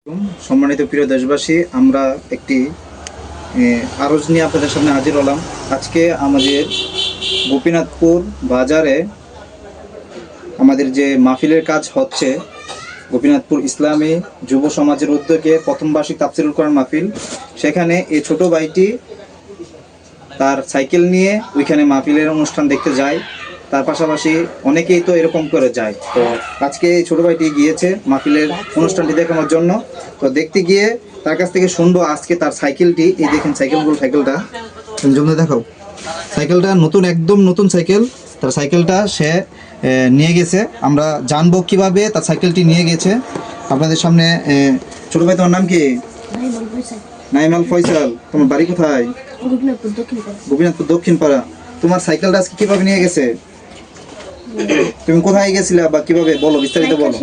সম্মানিত প্রিয় দেশবাসী, আমরা একটি আরজ নিয়ে আপনাদের সামনে হাজির হলাম। আজকে আমাদের গোপীনাথপুর বাজারে আমাদের যে মাহফিলের কাজ হচ্ছে, গোপীনাথপুর ইসলামী যুব সমাজের উদ্যোগে প্রথম বার্ষিক তাফসিরুল কোরআন মাহফিল, সেখানে এই ছোট ভাইটি তার সাইকেল নিয়ে ওইখানে মাহফিলের অনুষ্ঠান দেখতে যায়। তার পাশাপাশি অনেকেই তো এরকম করে যায়। তো আজকে ছোট ভাইটি গিয়েছে মাহফিলের অনুষ্ঠানটি দেখানোর জন্য। তো দেখতে গিয়ে তার কাছ থেকে শুনবো আজকে তার সাইকেলটি, এই দেখেন সাইকেলটা জন্য দেখাও। সাইকেলটা নতুন, একদম নতুন সাইকেল। তার সাইকেলটা সে নিয়ে গেছে। আমরা জানবো কিভাবে তার সাইকেলটি নিয়ে গেছে আপনাদের সামনে। ছোট ভাই, তোমার নাম কি? নাইমাল ফয়সাল। তোমার বাড়ি কোথায়? গোপীনাথপুর দক্ষিণ পাড়া। তোমার সাইকেলটা আজকে কিভাবে নিয়ে গেছে? তুমি কোথায় গেছিলা বা কিভাবে, বলো, বিস্তারিত বলো।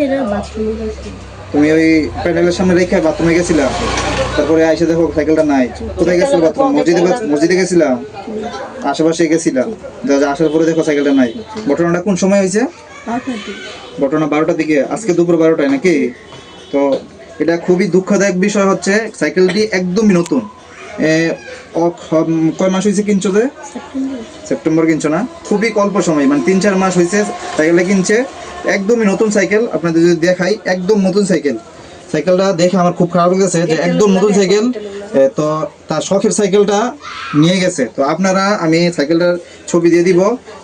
তুমি ওই প্যান্ডেলের সামনে রেখে বাথরুমে গেছিলা, তারপরে আইসে দেখো সাইকেলটা নাই। কোথায় গেছিল বাথরুম? মসজিদে গেছিলা, আশেপাশে গেছিলা, আসার পরে দেখো সাইকেলটা নাই। ঘটনাটা কোন সময় হয়েছে? ঘটনা 12টার দিকে, আজকে দুপুর 12টায় নাকি? তো এটা খুবই দুঃখদায়ক বিষয় হচ্ছে, সাইকেলটি একদমই নতুন। কয় মাস হয়েছে কিনছো? সেপ্টেম্বর কিনছো না? খুবই অল্প সময়, মানে 3-4 মাস হয়েছে সাইকেলটা কিনছে। একদমই নতুন সাইকেল। আপনাদের যদি দেখাই, একদম নতুন সাইকেল। সাইকেলটা দেখে আমার খুব খারাপ লেগেছে যে একদম নতুন সাইকেল। তো তার শখের সাইকেলটা নিয়ে গেছে। তো আপনারা, আমি সাইকেলটার ছবি দিয়ে দিব।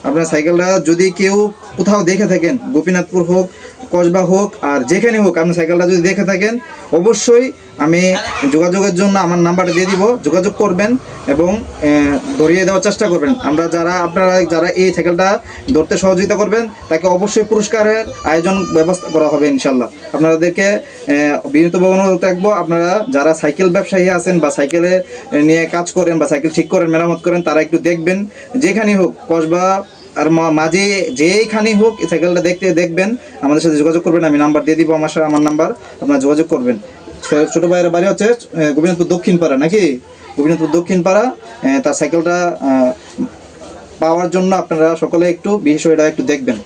আপনার সাইকেলটা যদি কেউ কোথাও দেখে থাকেন, গোপীনাথপুর হোক, কসবা হোক, আর যেখানে হোক, আপনি সাইকেলটা যদি দেখে থাকেন, অবশ্যই আমি যোগাযোগের জন্য আমার নাম্বারটা দিয়ে দিব, যোগাযোগ করবেন এবং ধরিয়ে দেওয়ার চেষ্টা করবেন। আপনারা যারা এই সাইকেলটা ধরতে সহযোগিতা করবেন, তাকে অবশ্যই পুরস্কারের আয়োজন ব্যবস্থা করা হবে ইনশাল্লাহ। আপনাদেরকে বিনীতভাবে অনুরোধ রাখবো, আপনারা যারা সাইকেল ব্যবসায়ী আছেন বা সাইকেলে নিয়ে কাজ করেন বা সাইকেল ঠিক করেন, মেরামত করেন, তারা একটু দেখবেন, যেখানেই হোক, কসবা আর মাঝে যেইখানেই হোক, এই সাইকেলটা দেখবেন, আমাদের সাথে যোগাযোগ করবেন। আমি নাম্বার দিয়ে দিব, আমার নাম্বার, আপনারা যোগাযোগ করবেন। ছোট ভাইয়ের বাড়ি হচ্ছে গোপীনাথপুর দক্ষিণ পাড়া নাকি? গোপীনাথপুর দক্ষিণ পাড়া। তার সাইকেলটা পাওয়ার জন্য আপনারা সকলে একটু বিষয়টা একটু দেখবেন।